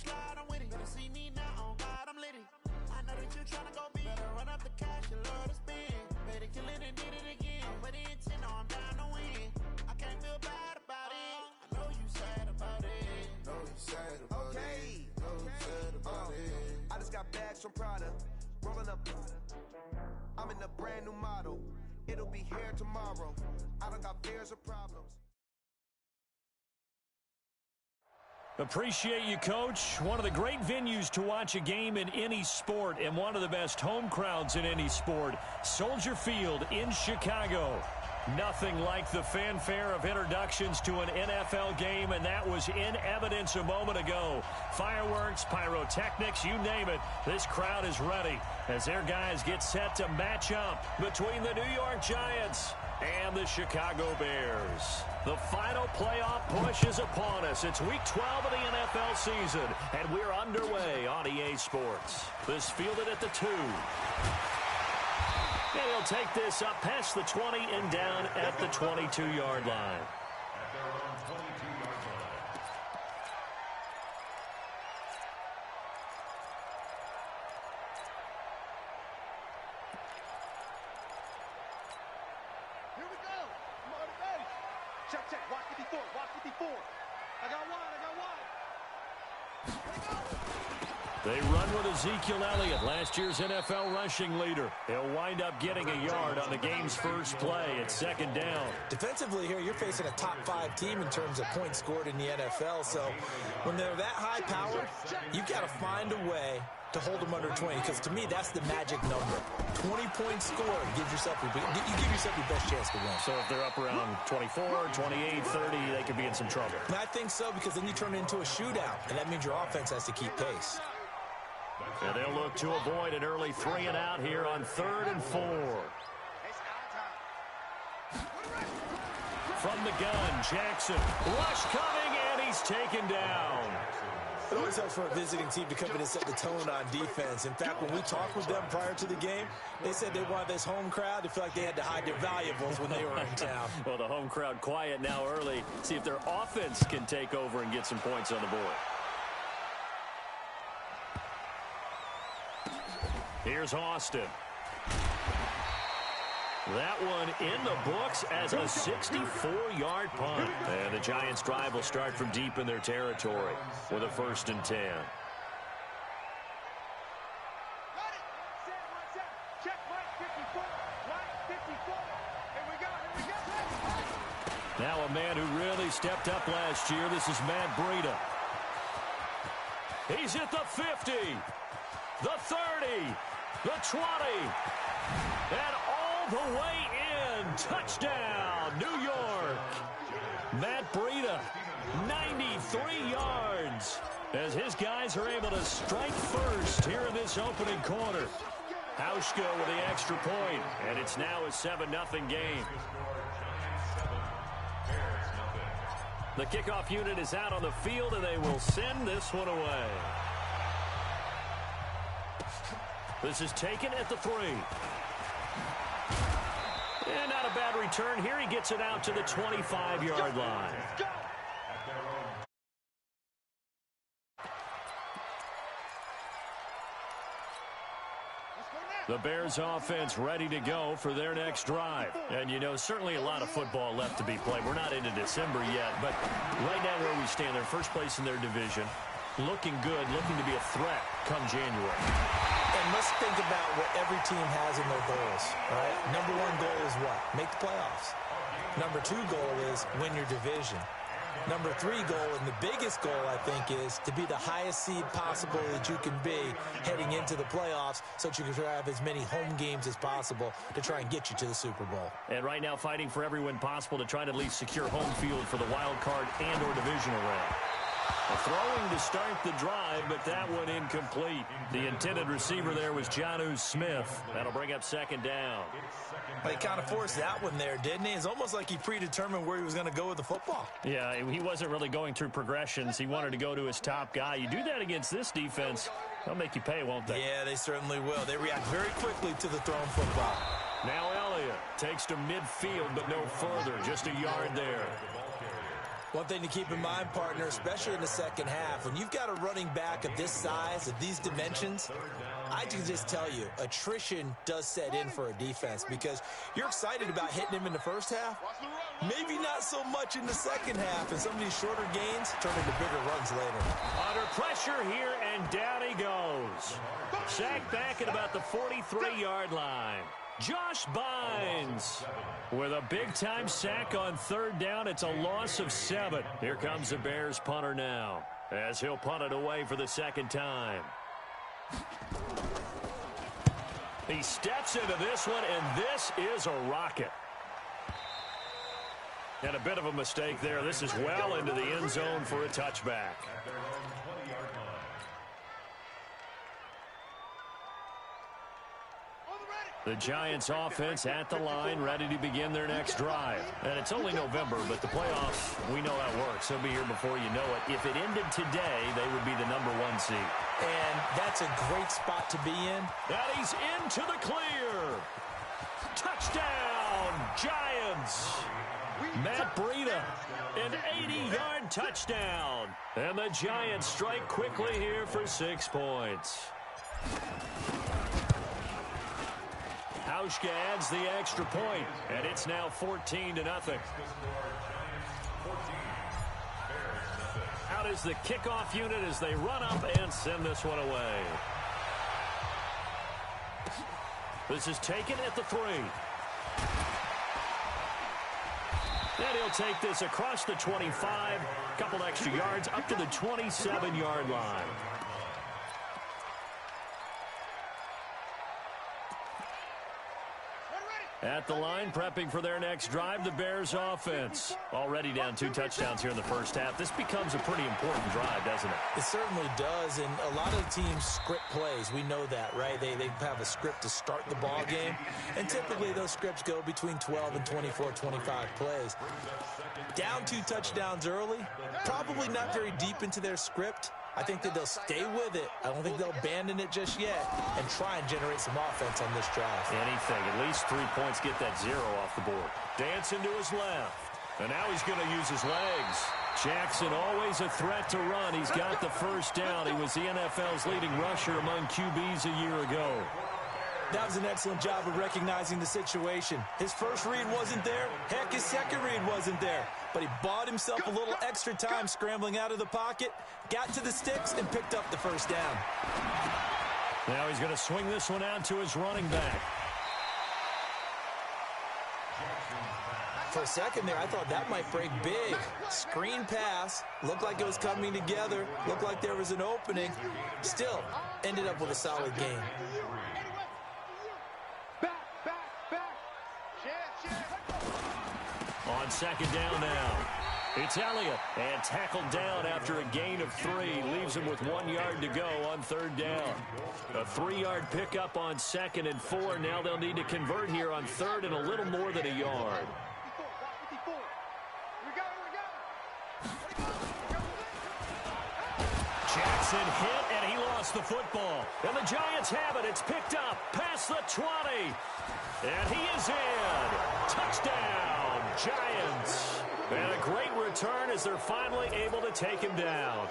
slide, I'm with it. Better see me now, on God, I'm litty. I know that you tryna go big. Better run up the cash, you love to spend. Better kill it and did it again. But the intent, no, I'm down to win. I can't feel bad about it. I know you sad about it. Know you sad about it. Know you sad about it. I just got bags from Prada. Rolling up. I'm in a brand new model. It'll be here tomorrow. I don't got fears or problems. Appreciate you, Coach. One of the great venues to watch a game in any sport and one of the best home crowds in any sport. Soldier Field in Chicago. Nothing like the fanfare of introductions to an NFL game, and that was in evidence a moment ago. Fireworks, pyrotechnics, you name it. This crowd is ready as their guys get set to match up between the New York Giants and the Chicago Bears. The final playoff push is upon us. It's week 12 of the NFL season, and we're underway on EA Sports. This fielded at the 2. And he'll take this up past the 20 and down at the 22-yard line. Here we go. Motivation. Check, check. Watch 54. Watch 54. I got one. They run with Ezekiel Elliott, last year's NFL rushing leader. He'll wind up getting a yard on the game's first play at second down. Defensively here, you're facing a top 5 team in terms of points scored in the NFL. So when they're that high powered, you've got to find a way to hold them under 20, because to me, that's the magic number. 20 points scored gives yourself you give yourself your best chance to win. So if they're up around 24, 28, 30, they could be in some trouble. And I think so, because then you turn it into a shootout, and that means your offense has to keep pace. And they'll look to avoid an early 3 and out here on 3rd and 4. From the gun, Jackson. Rush coming, and he's taken down. It always helps for a visiting team to come in and set the tone on defense. In fact, when we talked with them prior to the game, they said they wanted this home crowd to feel like they had to hide their valuables when they were in town. Well, the home crowd quiet now early. See if their offense can take over and get some points on the board. Here's Austin. That one in the books as a 64-yard punt. And the Giants' drive will start from deep in their territory with a 1st and 10. Now a man who really stepped up last year. This is Matt Breida. He's at the 50, the 30, the 20, and all the way in. Touchdown, New York. Matt Breida, 93 yards, as his guys are able to strike first here in this opening quarter. Hauschka with the extra point, and it's now a 7-0 game. The kickoff unit is out on the field, and they will send this one away. This is taken at the 3. And not a bad return here. He gets it out to the 25-yard line. The Bears offense ready to go for their next drive. And, you know, certainly a lot of football left to be played. We're not into December yet, but right now where we stand, they're first place in their division. Looking good, looking to be a threat come January. And let's think about what every team has in their goals, right? Number 1 goal is what? Make the playoffs. Number 2 goal is win your division. Number 3 goal, and the biggest goal, I think, is to be the highest seed possible that you can be heading into the playoffs so that you can have as many home games as possible to try and get you to the Super Bowl. And right now fighting for every win possible to try to at least secure home field for the wild card and or divisional round. A throwing to start the drive, but that one incomplete. The intended receiver there was Jonnu Smith. That'll bring up 2nd down. He kind of forced that one there, didn't he? It's almost like he predetermined where he was going to go with the football. Yeah, he wasn't really going through progressions. He wanted to go to his top guy. You do that against this defense, they'll make you pay, won't they? Yeah, they certainly will. They react very quickly to the thrown football. Now Elliott takes to midfield, but no further. Just a yard there. One thing to keep in mind, partner, especially in the second half, when you've got a running back of this size, of these dimensions, I can just tell you, attrition does set in for a defense because you're excited about hitting him in the first half, maybe not so much in the second half, and some of these shorter gains turn into bigger runs later. Under pressure here, and down he goes. Sacked back at about the 43-yard line. Josh Bynes with a big-time sack on third down. It's a loss of 7. Here comes the Bears punter now as he'll punt it away for the second time. He steps into this one, and this is a rocket. And a bit of a mistake there. This is well into the end zone for a touchback. The Giants offense at the line, ready to begin their next drive. And it's only November, but the playoffs, we know how it works. They'll be here before you know it. If it ended today, they would be the #1 seed. And that's a great spot to be in. And he's into the clear. Touchdown, Giants. Matt Breida, an 80-yard touchdown. And the Giants strike quickly here for 6 points. Hauschka adds the extra point, and it's now 14-0. Out is the kickoff unit as they run up and send this one away. This is taken at the 3. And he'll take this across the 25, couple extra yards up to the 27-yard line. At the line, prepping for their next drive, the Bears offense. Already down 2 touchdowns here in the first half. This becomes a pretty important drive, doesn't it? It certainly does, and a lot of teams script plays. We know that, right? They have a script to start the ball game, and typically those scripts go between 12 and 24, 25 plays. Down 2 touchdowns early, probably not very deep into their script. I think that they'll stay with it. I don't think they'll abandon it just yet and try and generate some offense on this drive. Anything. At least 3 points, get that 0 off the board. Dancing to his left. And now he's going to use his legs. Jackson always a threat to run. He's got the first down. He was the NFL's leading rusher among QBs a year ago. That was an excellent job of recognizing the situation. His first read wasn't there. Heck, his second read wasn't there. But he bought himself a little extra time scrambling out of the pocket, got to the sticks, and picked up the first down. Now he's going to swing this one out to his running back. For a second there, I thought that might break big. Screen pass. Looked like it was coming together. Looked like there was an opening. Still, ended up with a solid game. On second down now. It's Elliott, and tackled down after a gain of 3. Leaves him with 1 yard to go on third down. A 3-yard pickup on 2nd and 4. Now they'll need to convert here on 3rd and a little more than a yard. Jackson hit, and he lost the football. And the Giants have it. It's picked up past the 20. And he is in. Touchdown, Giants. And a great return as they're finally able to take him down.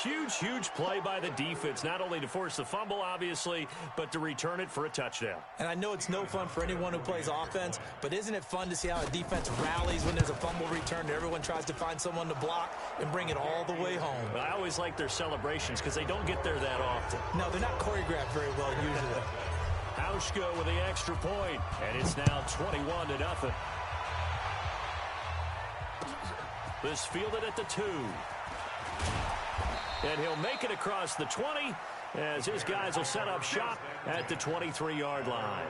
Huge, huge play by the defense, not only to force the fumble, obviously, but to return it for a touchdown. And I know it's no fun for anyone who plays offense, but isn't it fun to see how a defense rallies when there's a fumble return and everyone tries to find someone to block and bring it all the way home? I always like their celebrations because they don't get there that often. No, they're not choreographed very well usually. Hauschka with the extra point, and it's now 21-0. This fielded at the 2. And he'll make it across the 20 as his guys will set up shop at the 23-yard line.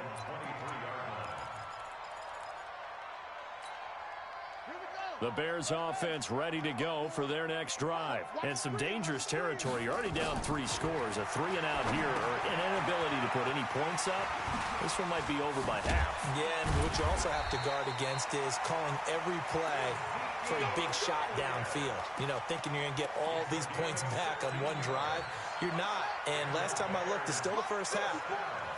The Bears offense ready to go for their next drive. And some dangerous territory. You're already down 3 scores. A 3-and-out here, or an inability to put any points up. This one might be over by half. Yeah, and what you also have to guard against is calling every play for a big shot downfield. You know, thinking you're going to get all these points back on one drive. You're not. And last time I looked, it's still the first half.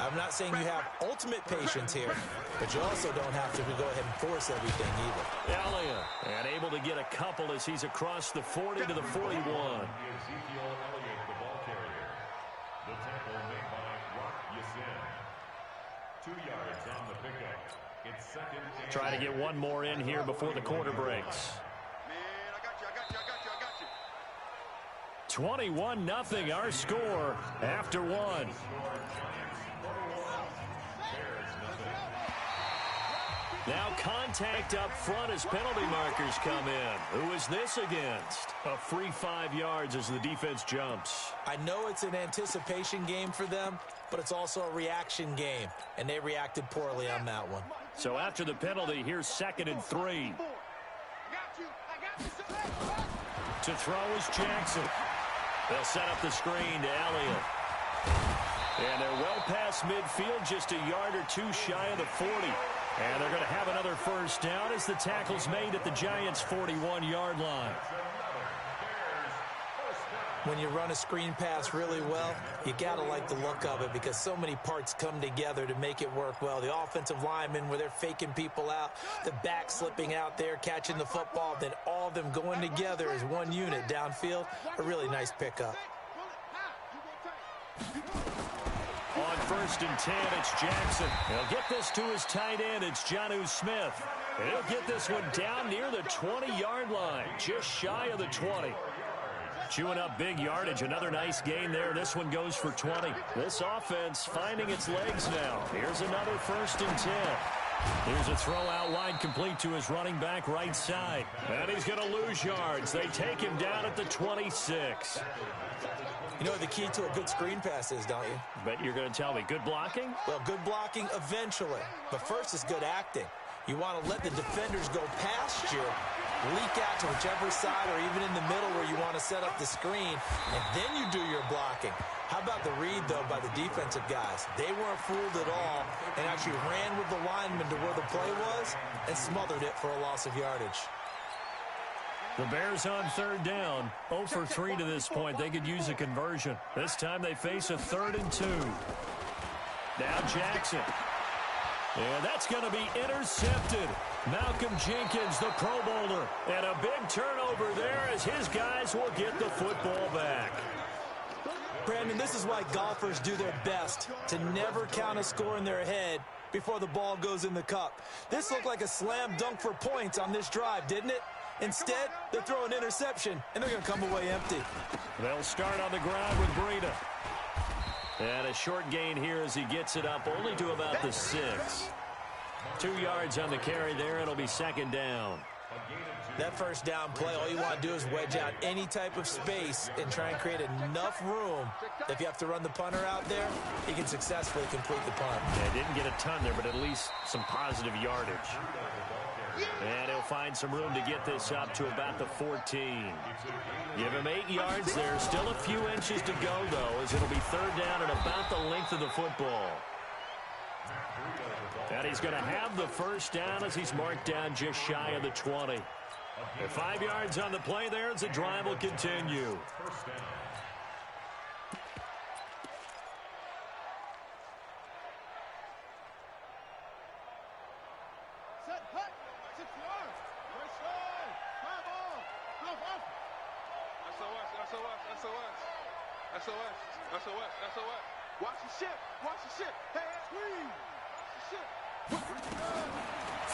I'm not saying you have ultimate patience here, but you also don't have to go ahead and force everything either. Elliott, and able to get a couple as he's across the 40 to the 41. Ezekiel Elliott, the ball carrier. The tackle made by Rock Ya-Sin. 2 yards on the pickup. It's second down. Try to get one more in here before the quarter breaks. Man, I got you. 21-0 our score after one. Now contact up front as penalty markers come in. Who is this against? A free 5 yards as the defense jumps. I know it's an anticipation game for them, but it's also a reaction game, and they reacted poorly on that one. So after the penalty, here's 2nd and 3. To throw is Jackson. They'll set up the screen to Elliott. And they're well past midfield, just a yard or two shy of the 40. And they're going to have another first down as the tackle's made at the Giants' 41-yard line. When you run a screen pass really well, you got to like the look of it because so many parts come together to make it work well. The offensive linemen, where they're faking people out, the back slipping out there, catching the football, then all of them going together as one unit downfield. A really nice pickup. On 1st and 10, it's Jackson. He'll get this to his tight end. It's Jonnu Smith. And he'll get this one down near the 20-yard line, just shy of the 20. Chewing up big yardage. Another nice gain there. This one goes for 20. This offense finding its legs now. Here's another 1st and 10. Here's a throw out wide, complete to his running back right side. And he's going to lose yards. They take him down at the 26. You know what the key to a good screen pass is, don't you? But you're going to tell me, good blocking? Well, good blocking eventually. But first is good acting. You want to let the defenders go past you, leak out to whichever side or even in the middle where you want to set up the screen, and then you do your blocking. How about the read, though, by the defensive guys? They weren't fooled at all and actually ran with the lineman to where the play was and smothered it for a loss of yardage. The Bears on 3rd down. 0 for 3 to this point. They could use a conversion. This time they face a 3rd and 2. Now Jackson. And that's going to be intercepted. Malcolm Jenkins, the Pro Bowler. And a big turnover there as his guys will get the football back. Brandon, this is why golfers do their best to never count a score in their head before the ball goes in the cup. This looked like a slam dunk for points on this drive, didn't it? Instead, they throw an interception, and they're going to come away empty. They'll start on the ground with Breida. And a short gain here as he gets it up only to about the 6. 2 yards on the carry there. It'll be 2nd down. That first down play, all you want to do is wedge out any type of space and try and create enough room. If you have to run the punter out there, he can successfully complete the punt. Yeah, didn't get a ton there, but at least some positive yardage. And he'll find some room to get this up to about the 14. Give him 8 yards there. Still a few inches to go, though, as it'll be 3rd down and about the length of the football. And he's going to have the first down as he's marked down just shy of the 20. And 5 yards on the play there as the drive will continue. Watch the ship. Watch the ship. Hey, please. Watch the ship.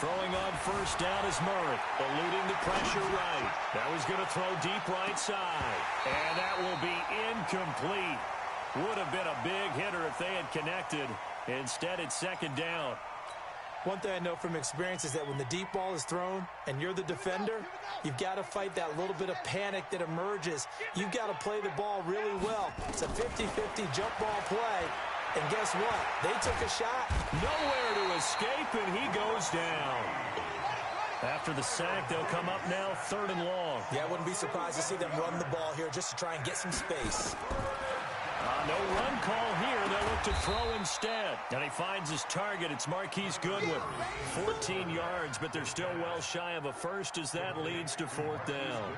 Throwing on 1st down is Murray, eluding the pressure right. Now he's going to throw deep right side. And that will be incomplete. Would have been a big hitter if they had connected. Instead, it's 2nd down. One thing I know from experience is that when the deep ball is thrown and you're the defender, you've got to fight that little bit of panic that emerges. You've got to play the ball really well. It's a 50-50 jump ball play. And guess what? They took a shot. Nowhere to escape, and he goes down. After the sack, they'll come up now 3rd and long. Yeah, I wouldn't be surprised to see them run the ball here just to try and get some space. No run call here. They'll look to throw instead. And he finds his target. It's Marquise Goodwin. 14 yards, but they're still well shy of a first as that leads to 4th down.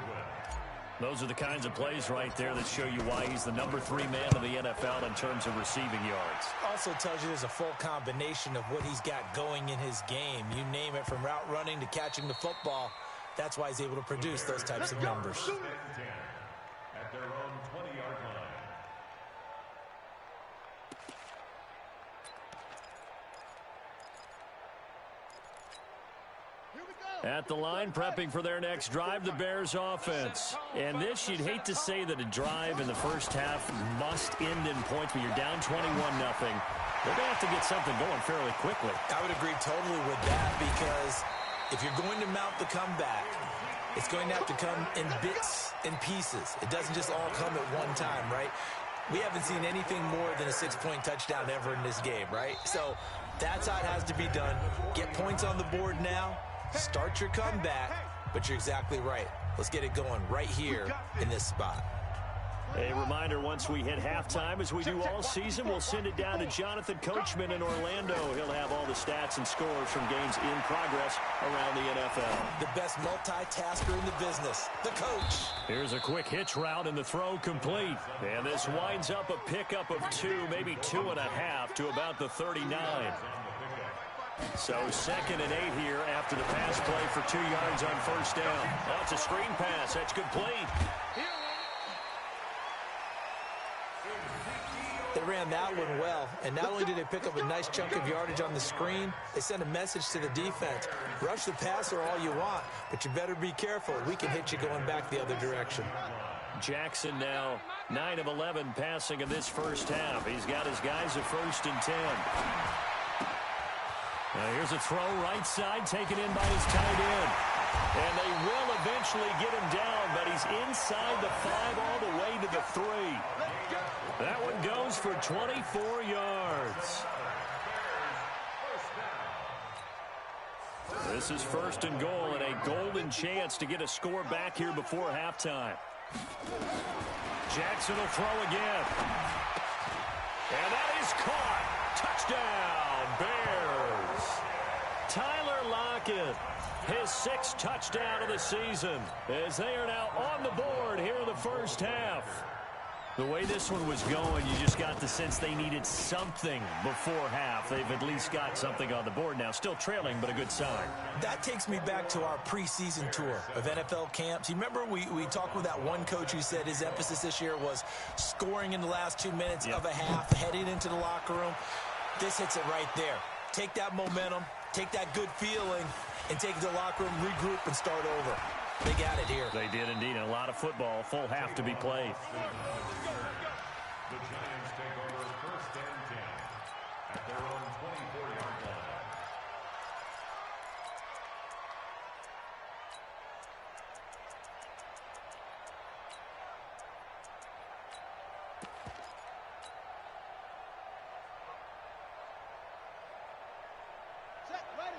Those are the kinds of plays right there that show you why he's the number 3 man in the NFL in terms of receiving yards. Also tells you there's a full combination of what he's got going in his game. You name it, from route running to catching the football. That's why he's able to produce those types of numbers. At their own 20-yard line. At the line, prepping for their next drive, the Bears offense. And this, you'd hate to say that a drive in the first half must end in points, but you're down 21-0. They're going to have to get something going fairly quickly. I would agree totally with that, because if you're going to mount the comeback, it's going to have to come in bits and pieces. It doesn't just all come at one time, right? We haven't seen anything more than a 6-point touchdown ever in this game, right? So that's how it has to be done. Get points on the board now. Start your comeback, but you're exactly right. Let's get it going right here in this spot. A reminder, once we hit halftime, as we do all season, we'll send it down to Jonathan Coachman in Orlando. He'll have all the stats and scores from games in progress around the NFL. The best multitasker in the business, the coach. Here's a quick hitch route, and the throw complete. And this winds up a pickup of 2, maybe 2.5 to about the 39. So 2nd and 8 here after the pass play for 2 yards on first down. That's a screen pass. That's complete. They ran that one well, and not only did they pick up a nice chunk of yardage on the screen, they sent a message to the defense. Rush the passer all you want, but you better be careful. We can hit you going back the other direction. Jackson now 9 of 11 passing in this first half. He's got his guys at 1st and 10. Now here's a throw right side taken in by his tight end. And they will eventually get him down, but he's inside the 5 all the way to the 3. That one goes for 24 yards. This is 1st and goal, and a golden chance to get a score back here before halftime. Jackson will throw again. And that is caught. Touchdown, Bears. Tyler Lockett, his 6th touchdown of the season, as they are now on the board here in the first half. The way this one was going, you just got the sense they needed something before half. They've at least got something on the board now. Still trailing, but a good sign. That takes me back to our preseason tour of NFL camps. You remember we talked with that one coach who said his emphasis this year was scoring in the last 2 minutes of a half, heading into the locker room. This hits it right there. Take that momentum, take that good feeling, and take it to the locker room, regroup, and start over. They got it here. They did indeed. And a lot of football, full half to be played. The Giants take over 1st and 10 at their own 24-yard line.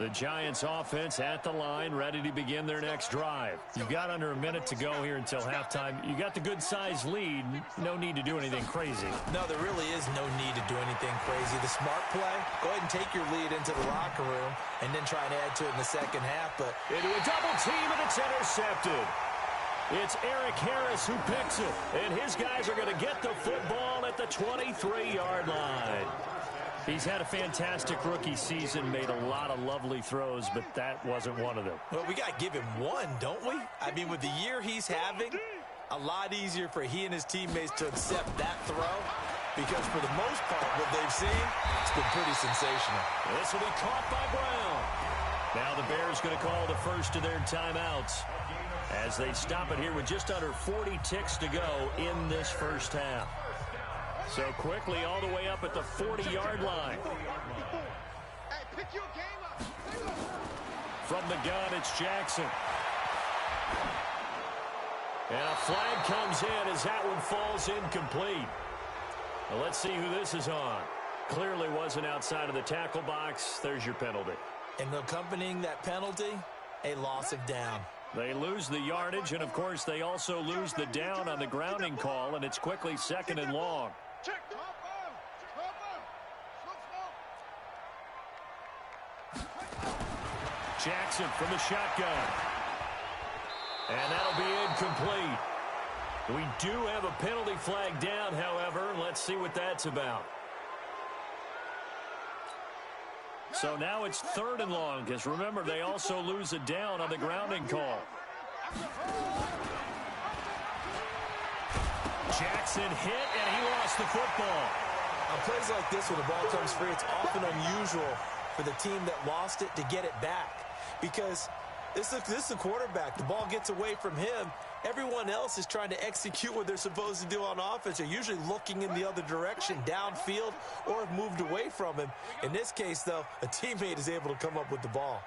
The Giants offense at the line, ready to begin their next drive. You've got under a minute to go here until halftime. You got the good-sized lead. No need to do anything crazy. No, there really is no need to do anything crazy. The smart play, go ahead and take your lead into the locker room and then try and add to it in the second half. But into a double team, and it's intercepted. It's Eric Harris who picks it, and his guys are going to get the football at the 23-yard line. He's had a fantastic rookie season, made a lot of lovely throws, but that wasn't one of them. Well, we got to give him one, don't we? I mean, with the year he's having, a lot easier for he and his teammates to accept that throw, because for the most part, what they've seen, it's been pretty sensational. This will be caught by Brown. Now the Bears going to call the first of their timeouts as they stop it here with just under 40 ticks to go in this first half. So quickly all the way up at the 40-yard line. From the gun, it's Jackson. And a flag comes in as that one falls incomplete. Well, let's see who this is on. Clearly wasn't outside of the tackle box. There's your penalty. And accompanying that penalty, a loss of down. They lose the yardage, and, of course, they also lose the down on the grounding call, and it's quickly 2nd and long. Jackson from the shotgun. And that'll be incomplete. We do have a penalty flag down, however. Let's see what that's about. So now it's 3rd and long, because remember, they also lose it down on the grounding call. Jackson hit, and he lost the football. On plays like this, when the ball comes free, it's often unusual for the team that lost it to get it back. Because this is the quarterback. The ball gets away from him. Everyone else is trying to execute what they're supposed to do on offense. They're usually looking in the other direction, downfield, or have moved away from him. In this case, though, a teammate is able to come up with the ball.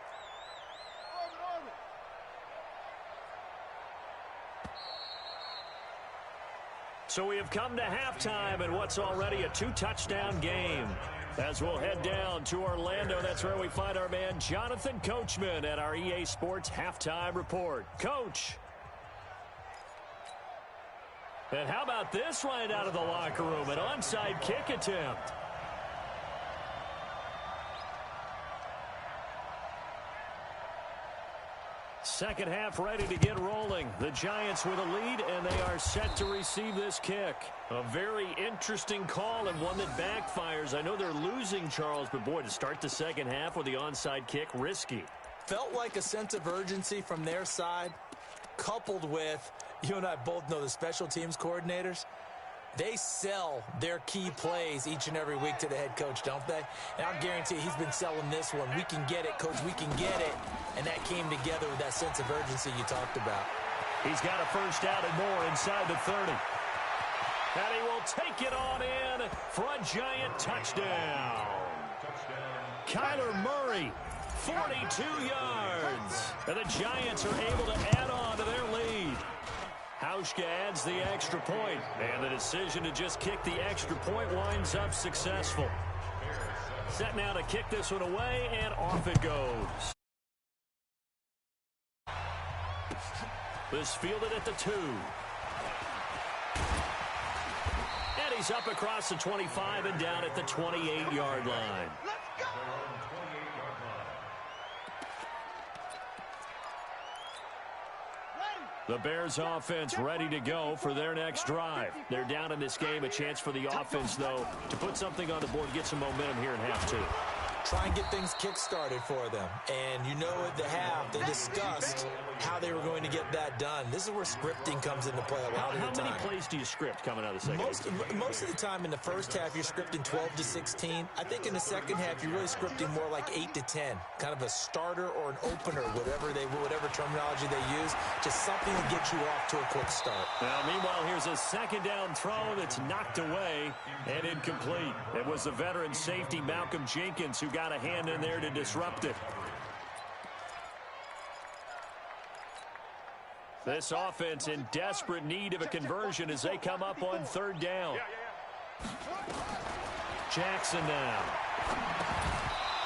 So we have come to halftime in what's already a 2-touchdown game. As we'll head down to Orlando, that's where we find our man Jonathan Coachman at our EA Sports Halftime Report. Coach. And how about this right out of the locker room? An onside kick attempt. Second half ready to get rolling. The Giants with a lead, and they are set to receive this kick. A very interesting call and one that backfires. I know they're losing, Charles, but boy, to start the second half with the onside kick, risky. Felt like a sense of urgency from their side, coupled with, you and I both know the special teams coordinators, they sell their key plays each and every week to the head coach, don't they? And I'll guarantee he's been selling this one. We can get it, coach, we can get it. And that came together with that sense of urgency you talked about. He's got a first down and more inside the 30. And he will take it on in for a Giant touchdown. Kyler Murray, 42 yards. And the Giants are able to add on to their lead. Hauschka adds the extra point, and the decision to just kick the extra point winds up successful. Set now to kick this one away, and off it goes. This fielded at the 2. And he's up across the 25 and down at the 28-yard line. The Bears offense ready to go for their next drive. They're down in this game. A chance for the offense, though, to put something on the board, get some momentum here in half 2. Try and get things kick-started for them. And you know at the half, they discussed how they were going to get that done. This is where scripting comes into play a lot of the time. How many plays do you script coming out of the second? Most of the time in the first half, you're scripting 12 to 16. I think in the second half, you're really scripting more like 8 to 10. Kind of a starter or an opener, whatever terminology they use. Just something to get you off to a quick start. Now, meanwhile, here's a second down throw that's knocked away and incomplete. It was the veteran safety, Malcolm Jenkins, who got a hand in there to disrupt it. This offense in desperate need of a conversion as they come up on 3rd down. Jackson now.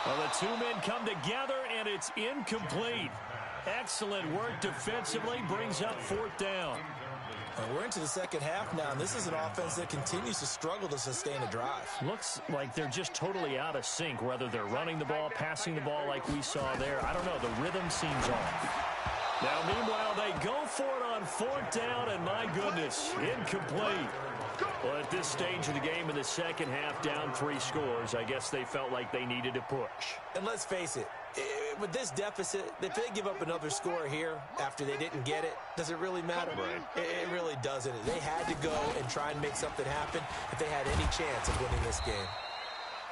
Well, the two men come together, and it's incomplete. Excellent work defensively, brings up 4th down. We're into the second half now, and this is an offense that continues to struggle to sustain a drive. Looks like they're just totally out of sync, whether they're running the ball, passing the ball like we saw there. I don't know. The rhythm seems off. Now, meanwhile, they go for it on 4th down, and my goodness, incomplete. Well, at this stage of the game in the second half, down 3 scores, I guess they felt like they needed to push. And let's face it, with this deficit, if they give up another score here after they didn't get it, does it really matter? Right. It really doesn't. They had to go and try and make something happen if they had any chance of winning this game.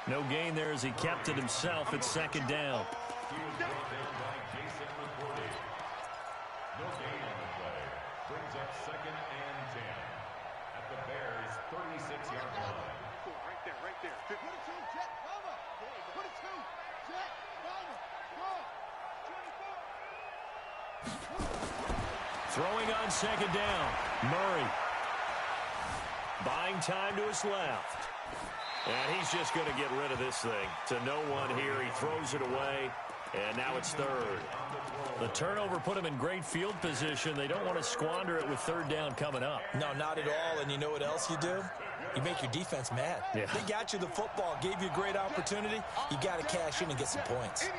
No gain there as he kept it himself at 2nd down. No gain on the play. Brings up 2nd and 10 at the Bears' 36-yard line. Right there, right there. Put it to Jet, cover. Put it to Jet, cover. Throwing on 2nd down. Murray. Buying time to his left. And he's just going to get rid of this thing. To no one here. He throws it away. And now it's 3rd. The turnover put him in great field position. They don't want to squander it with 3rd down coming up. No, not at all. And you know what else you do? You make your defense mad. Yeah. They got you the football, gave you a great opportunity. You got to cash in and get some points.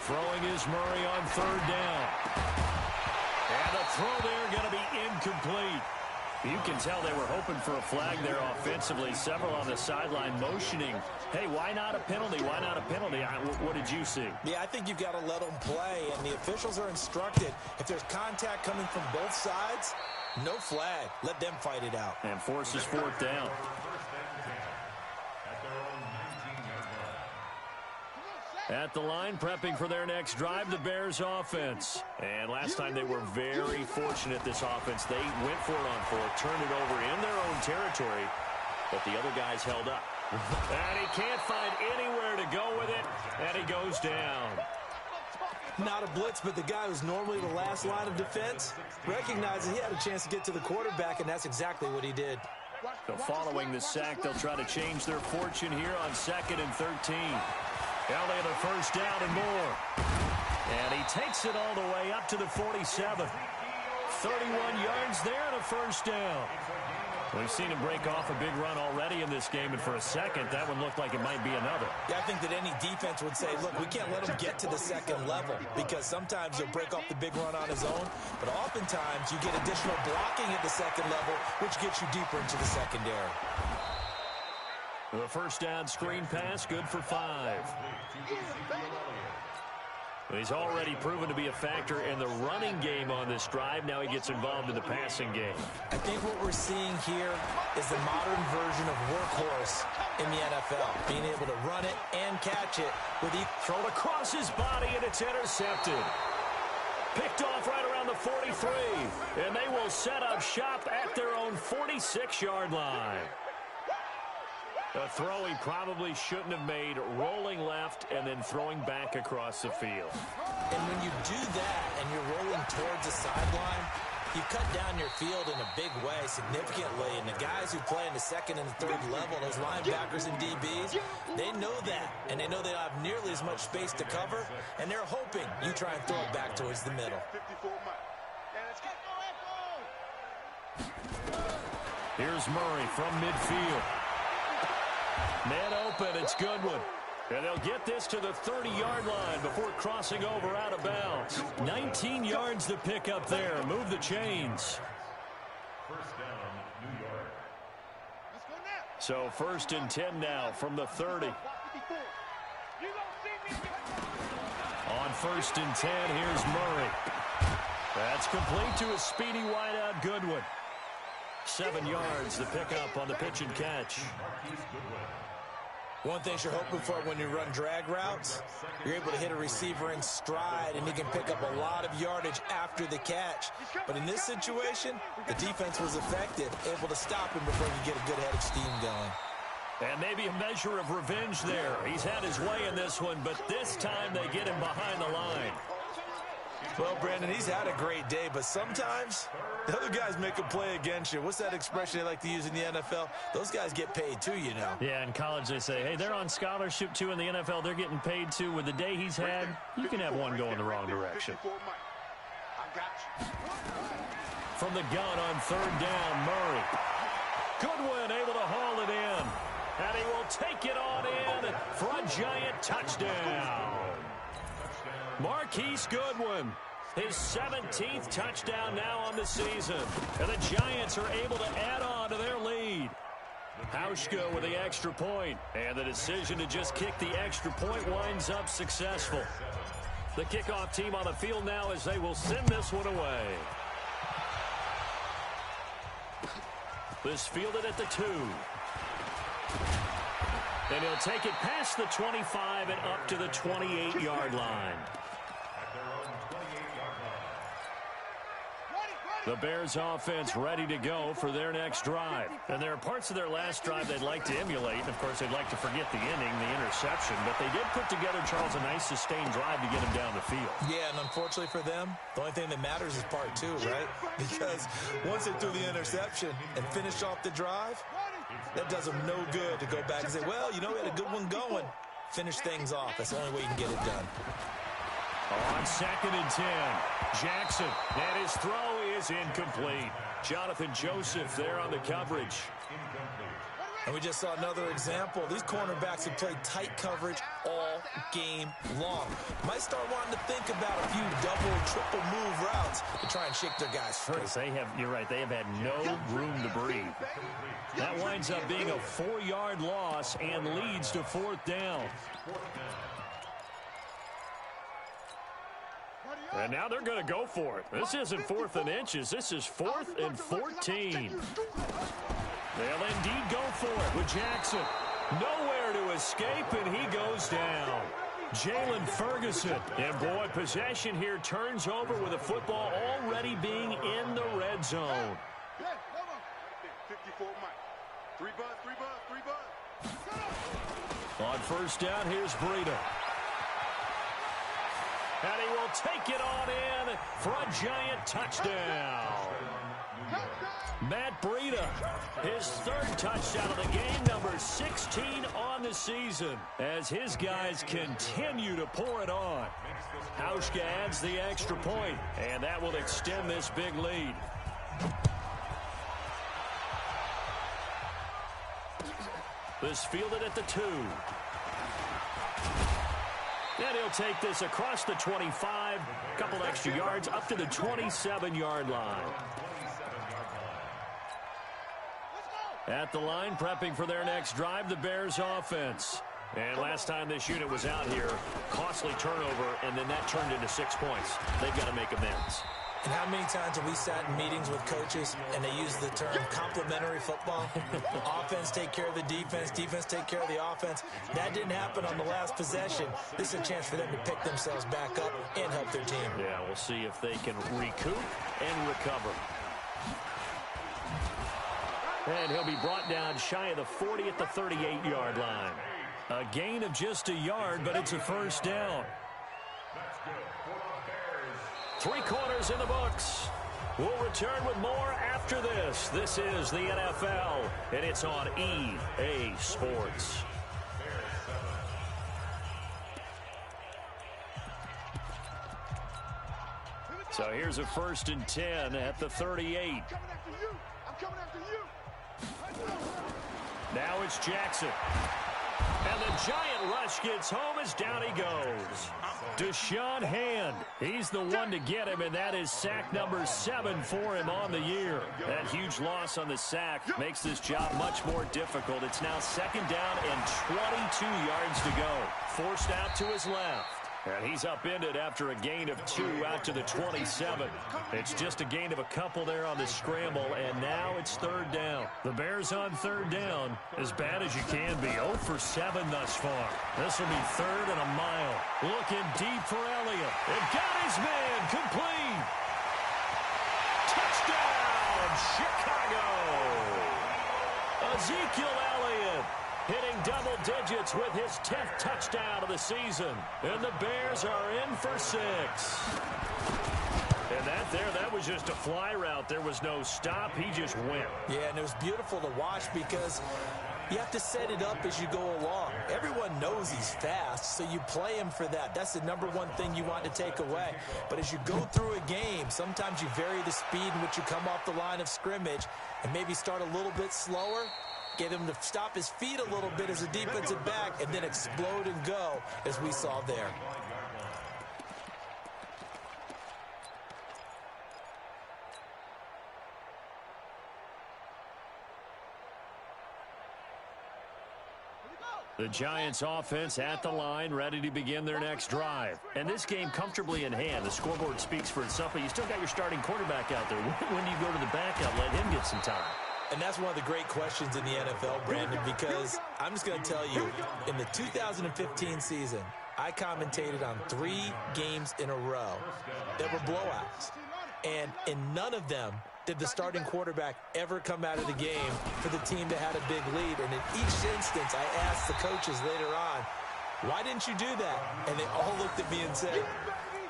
Throwing is Murray on third down. And the throw there going to be incomplete. You can tell they were hoping for a flag there offensively. Several on the sideline motioning, hey, why not a penalty? Why not a penalty? What did you see? Yeah, I think you've got to let them play, and the officials are instructed, if there's contact coming from both sides, no flag. Let them fight it out. And forces fourth down. At the line, prepping for their next drive, the Bears offense. And last time they were very fortunate, this offense. They went for it on fourth, turned it over in their own territory, but the other guys held up. And he can't find anywhere to go with it, and he goes down. Not a blitz, but the guy who's normally the last line of defense recognizes he had a chance to get to the quarterback, and that's exactly what he did. So following the sack, they'll try to change their fortune here on 2nd and 13. Elliott a first down and more. And he takes it all the way up to the 47. 31 yards there and a first down. We've seen him break off a big run already in this game, and for a second, that one looked like it might be another. Yeah, I think that any defense would say, look, we can't let him get to the second level, because sometimes he'll break off the big run on his own, but oftentimes you get additional blocking at the second level, which gets you deeper into the secondary. The first down screen pass, good for 5. He's already proven to be a factor in the running game on this drive. Now he gets involved in the passing game. I think what we're seeing here is the modern version of workhorse in the NFL, being able to run it and catch it with each thrown across his body, and it's intercepted. Picked off right around the 43, and they will set up shop at their own 46-yard line. A throw he probably shouldn't have made, rolling left and then throwing back across the field. And when you do that and you're rolling towards the sideline, you cut down your field in a big way, significantly. And the guys who play in the second and the third level, those linebackers and DBs, they know that. And they know they don't have nearly as much space to cover. And they're hoping you try and throw it back towards the middle. Here's Murray from midfield. Man open, it's Goodwin. And they'll get this to the 30-yard line before crossing over out of bounds. 19 yards to pick up there. Move the chains. First down, New York. So 1st and 10 now from the 30. On 1st and 10, here's Murray. That's complete to a speedy wideout Goodwin. 7 yards to pick up on the pitch and catch. One thing you're hoping for when you run drag routes, you're able to hit a receiver in stride, and he can pick up a lot of yardage after the catch. But in this situation, the defense was effective, able to stop him before you get a good head of steam going. And maybe a measure of revenge there. He's had his way in this one, but this time they get him behind the line. Well, Brandon, he's had a great day, but sometimes the other guys make a play against you. What's that expression they like to use in the NFL? Those guys get paid too, you know. Yeah, in college they say, hey, they're on scholarship too. In the NFL, they're getting paid too. With the day he's had, you can have one going the wrong direction. From the gun on 3rd down, Murray. Goodwin able to haul it in. And he will take it on in for a giant touchdown. Marquise Goodwin, his 17th touchdown now on the season. And the Giants are able to add on to their lead. Hauschka with the extra point. And the decision to just kick the extra point winds up successful. The kickoff team on the field now as they will send this one away. This fielded at the 2. And he'll take it past the 25 and up to the 28-yard line. The Bears offense ready to go for their next drive. And there are parts of their last drive they'd like to emulate. And, of course, they'd like to forget the inning, the interception. But they did put together, Charles, a nice sustained drive to get him down the field. Yeah, and unfortunately for them, the only thing that matters is part 2, right? Because once they threw the interception and finished off the drive, that does them no good to go back and say, well, you know, we had a good one going. Finish things off. That's the only way you can get it done. On 2nd and 10, Jackson, and his throw is incomplete. Jonathan Joseph there on the coverage. And we just saw another example. These cornerbacks have played tight coverage all game long. Might start wanting to think about a few double, triple move routes to try and shake their guys free. Because you're right, they have had no room to breathe. That winds up being a 4-yard loss and leads to 4th down. And now they're going to go for it. This isn't 4th and inches. This is 4th and 14. They'll indeed go for it with Jackson. Nowhere to escape, and he goes down. Jalen Ferguson. And, boy, possession here turns over with the football already being in the red zone. 54 Mike. 3 bud. On 1st down, here's Breida. And he will take it on in for a giant touchdown. Matt Breida, his 3rd touchdown of the game, number 16 on the season, as his guys continue to pour it on. Hauschka adds the extra point, and that will extend this big lead. This fielded at the 2. And he'll take this across the 25, a couple extra yards, up to the 27-yard line. At the line, prepping for their next drive, the Bears offense. And last time this unit was out here, costly turnover, and then that turned into 6 points. They've got to make amends. And how many times have we sat in meetings with coaches and they use the term complementary football? Offense take care of the defense, defense take care of the offense. That didn't happen on the last possession. This is a chance for them to pick themselves back up and help their team. Yeah, we'll see if they can recoup and recover. And he'll be brought down shy of the 40 at the 38-yard line. A gain of just a yard, but it's a 1st down. 3 quarters in the books. We'll return with more after this. This is the NFL, and it's on EA Sports. So here's a 1st and 10 at the 38. Now it's Jackson. And the giant rush gets home as down he goes. Deshaun Hand, he's the one to get him, and that is sack number 7 for him on the year. That huge loss on the sack makes this job much more difficult. It's now 2nd down and 22 yards to go. Forced out to his left. And he's upended after a gain of 2 out to the 27. It's just a gain of a couple there on the scramble, and now it's 3rd down. The Bears on 3rd down, as bad as you can be. 0 for 7 thus far. This will be 3rd and a mile. Looking deep for Elliott. And got his man complete. Touchdown, Chicago. Ezekiel Elliott hitting double digits with his 10th touchdown of the season. And the Bears are in for 6. And that was just a fly route. There was no stop. He just went. Yeah, and it was beautiful to watch because you have to set it up as you go along. Everyone knows he's fast, so you play him for that. That's the #1 thing you want to take away. But as you go through a game, sometimes you vary the speed in which you come off the line of scrimmage and maybe start a little bit slower. Get him to stop his feet a little bit as a defensive back and then explode and go, as we saw there. The Giants offense at the line, ready to begin their next drive. And this game comfortably in hand. The scoreboard speaks for itself, but you still got your starting quarterback out there. When do you go to the backup, let him get some time? And that's one of the great questions in the NFL, Brandon, because I'm just going to tell you, in the 2015 season, I commentated on 3 games in a row that were blowouts. And in none of them did the starting quarterback ever come out of the game for the team that had a big lead. And in each instance, I asked the coaches later on, why didn't you do that? And they all looked at me and said,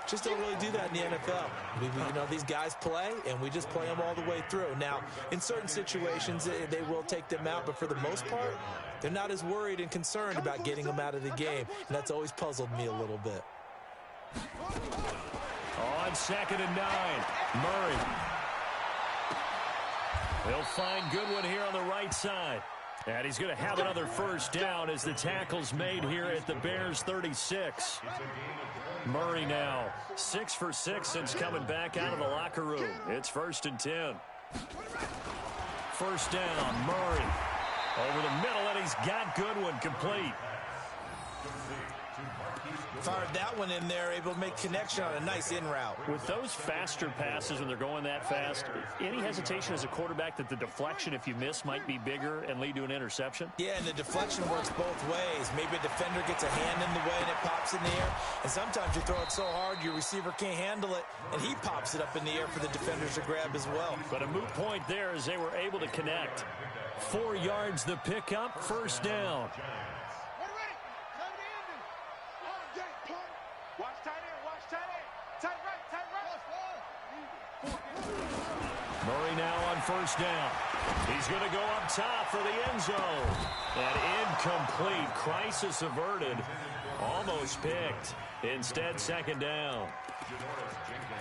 just don't really do that in the NFL. You know, these guys play, and we just play them all the way through. Now, in certain situations, they will take them out, but for the most part, they're not as worried and concerned about getting them out of the game, and that's always puzzled me a little bit. On 2nd and 9, Murray. He'll find Goodwin here on the right side. And he's going to have another first down as the tackle's made here at the Bears 36. Murray now 6 for 6 since coming back out of the locker room. It's 1st and 10. First down, Murray. Over the middle, and he's got Goodwin complete. Fired that one in there, able to make connection on a nice in route. With those faster passes when they're going that fast, any hesitation as a quarterback that the deflection, if you miss, might be bigger and lead to an interception? Yeah, and the deflection works both ways. Maybe a defender gets a hand in the way and it pops in the air. And sometimes you throw it so hard your receiver can't handle it, and he pops it up in the air for the defenders to grab as well. But a moot point there as they were able to connect. 4 yards the pickup, first down. Murray now on first down. He's going to go up top for the end zone. And incomplete. Crisis averted. Almost picked. Instead, second down.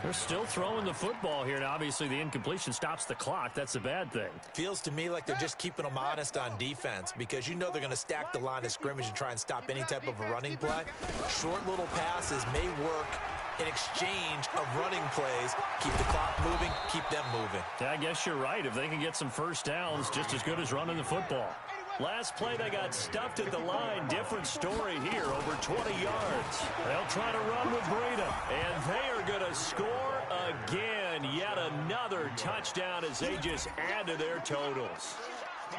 They're still throwing the football here. Now, obviously, the incompletion stops the clock. That's a bad thing. Feels to me like they're just keeping them honest on defense because you know they're going to stack the line of scrimmage and try and stop any type of a running play. Short little passes may work in exchange of running plays. Keep the clock moving, keep them moving. Yeah, I guess you're right. If they can get some first downs, just as good as running the football. Last play, they got stuffed at the line. Different story here, over 20 yards. They'll try to run with Breida, and they are going to score again. Yet another touchdown as they just add to their totals.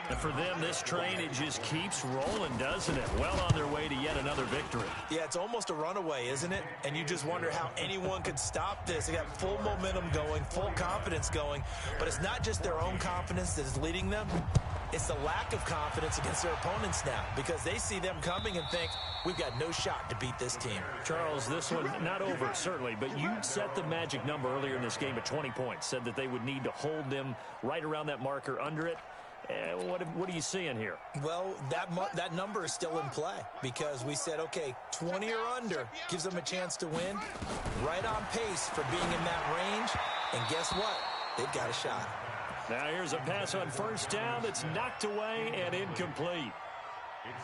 And for them, this train, it just keeps rolling, doesn't it? Well on their way to yet another victory. Yeah, it's almost a runaway, isn't it? And you just wonder how anyone could stop this. They got full momentum going, full confidence going. But it's not just their own confidence that is leading them. It's the lack of confidence against their opponents now because they see them coming and think, we've got no shot to beat this team. Charles, this one not over, certainly, but you set the magic number earlier in this game at 20 points, said that they would need to hold them right around that marker under it. What are you seeing here? Well, that number is still in play because we said, okay, 20 or under gives them a chance to win. Right on pace for being in that range. And guess what? They've got a shot. Now here's a pass on first down that's knocked away and incomplete.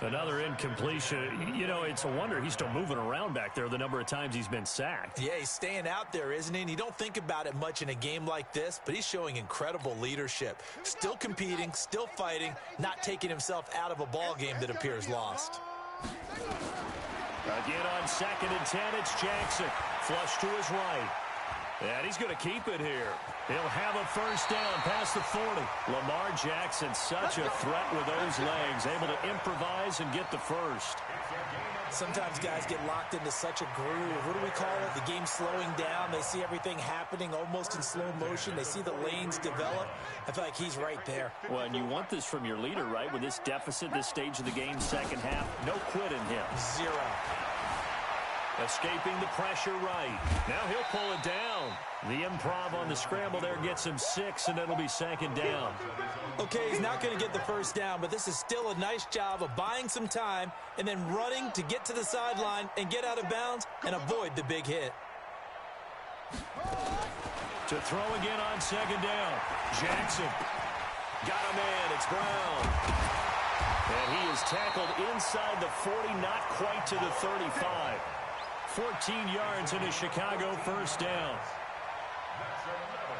Another incompletion. You know, it's a wonder he's still moving around back there the number of times he's been sacked. Yeah, he's staying out there, isn't he? And you don't think about it much in a game like this, but he's showing incredible leadership. Still competing, still fighting, not taking himself out of a ball game that appears lost. Again on 2nd and 10, it's Jackson. Flush to his right. And he's going to keep it here. He'll have a first down past the 40. Lamar Jackson, such a threat with those legs, able to improvise and get the first. Sometimes guys get locked into such a groove. What do we call it? The game's slowing down. They see everything happening almost in slow motion. They see the lanes develop. I feel like he's right there. Well, and you want this from your leader, right? With this deficit, this stage of the game, second half, no quit in him. Zero. Escaping the pressure right. Now he'll pull it down. The improv on the scramble there gets him 6, and it'll be second down. Okay, he's not going to get the first down, but this is still a nice job of buying some time and then running to get to the sideline and get out of bounds and avoid the big hit. To throw again on second down. Jackson. Got a man. It's Brown. And he is tackled inside the 40, not quite to the 35. 14 yards in a Chicago first down.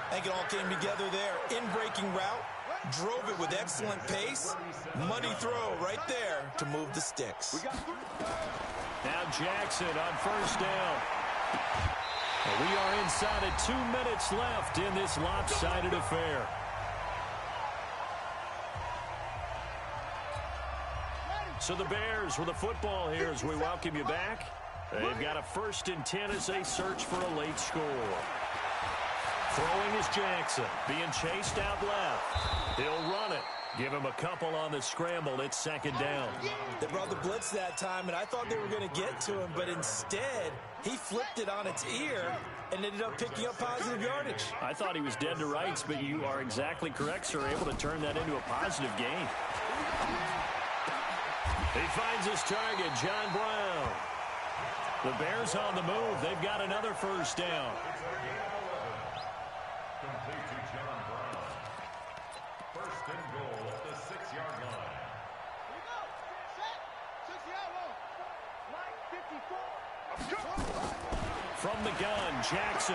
I think it all came together there. In-breaking route, drove it with excellent pace. Money throw right there to move the sticks. Now Jackson on first down. We are inside of 2 minutes left in this lopsided affair. So the Bears with a football here as we welcome you back. They've got a 1st and 10 as they search for a late score. Throwing is Jackson, being chased out left. He'll run it. Give him a couple on the scramble. It's second down. They brought the blitz that time, and I thought they were going to get to him, but instead, he flipped it on its ear and ended up picking up positive yardage. I thought he was dead to rights, but you are exactly correct, sir. Able to turn that into a positive gain. He finds his target, John Brown. The Bears on the move. They've got another first down. Complete to John Brown. 1st and goal at the 6-yard line. From the gun, Jackson.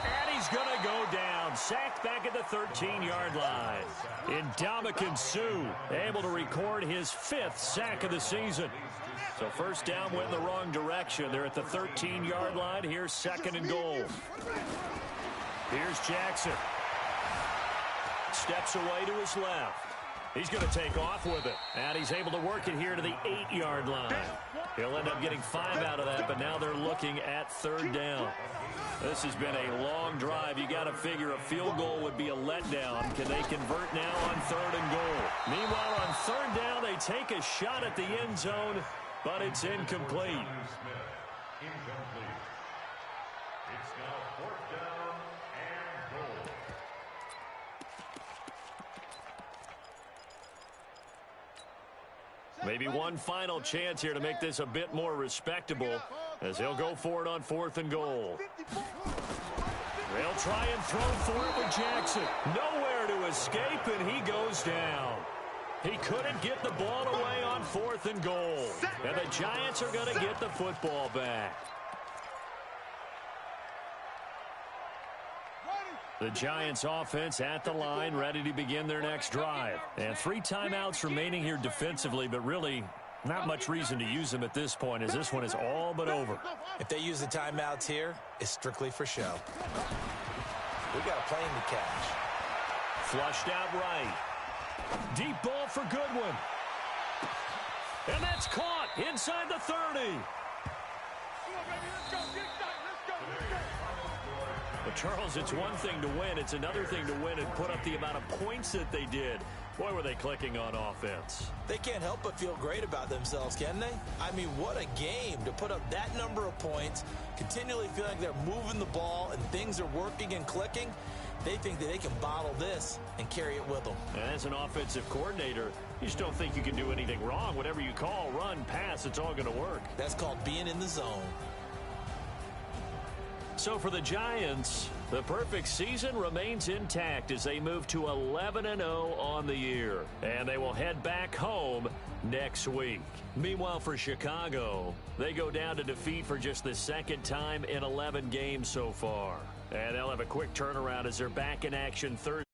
And he's going to go down. Sacked back at the 13-yard line. Ndamukong Suh able to record his 5th sack of the season. So first down went in the wrong direction. They're at the 13-yard line. Here's 2nd and goal. Here's Jackson. Steps away to his left. He's going to take off with it. And he's able to work it here to the 8-yard line. He'll end up getting 5 out of that, but now they're looking at 3rd down. This has been a long drive. You got to figure a field goal would be a letdown. Can they convert now on 3rd and goal? Meanwhile, on 3rd down, they take a shot at the end zone, but it's incomplete. Incomplete. It's now 4th down and goal. Maybe one final chance here to make this a bit more respectable as he'll go for it on 4th and goal. They'll try and throw for it with Jackson. Nowhere to escape, and he goes down. He couldn't get the ball away on 4th and goal. And the Giants are going to get the football back. The Giants offense at the line, ready to begin their next drive. And 3 timeouts remaining here defensively, but really not much reason to use them at this point as this one is all but over. If they use the timeouts here, it's strictly for show. We got a plane to catch. Flushed out right. Deep ball for Goodwin. And that's caught inside the 30. But Charles, it's one thing to win. It's another thing to win and put up the amount of points that they did. Boy, were they clicking on offense. They can't help but feel great about themselves, can they? I mean, what a game to put up that number of points, continually feeling like they're moving the ball and things are working and clicking. They think that they can bottle this and carry it with them. And as an offensive coordinator, you just don't think you can do anything wrong. Whatever you call, run, pass, it's all going to work. That's called being in the zone. So for the Giants, the perfect season remains intact as they move to 11-0 on the year. And they will head back home next week. Meanwhile, for Chicago, they go down to defeat for just the 2nd time in 11 games so far. And they'll have a quick turnaround as they're back in action Thursday.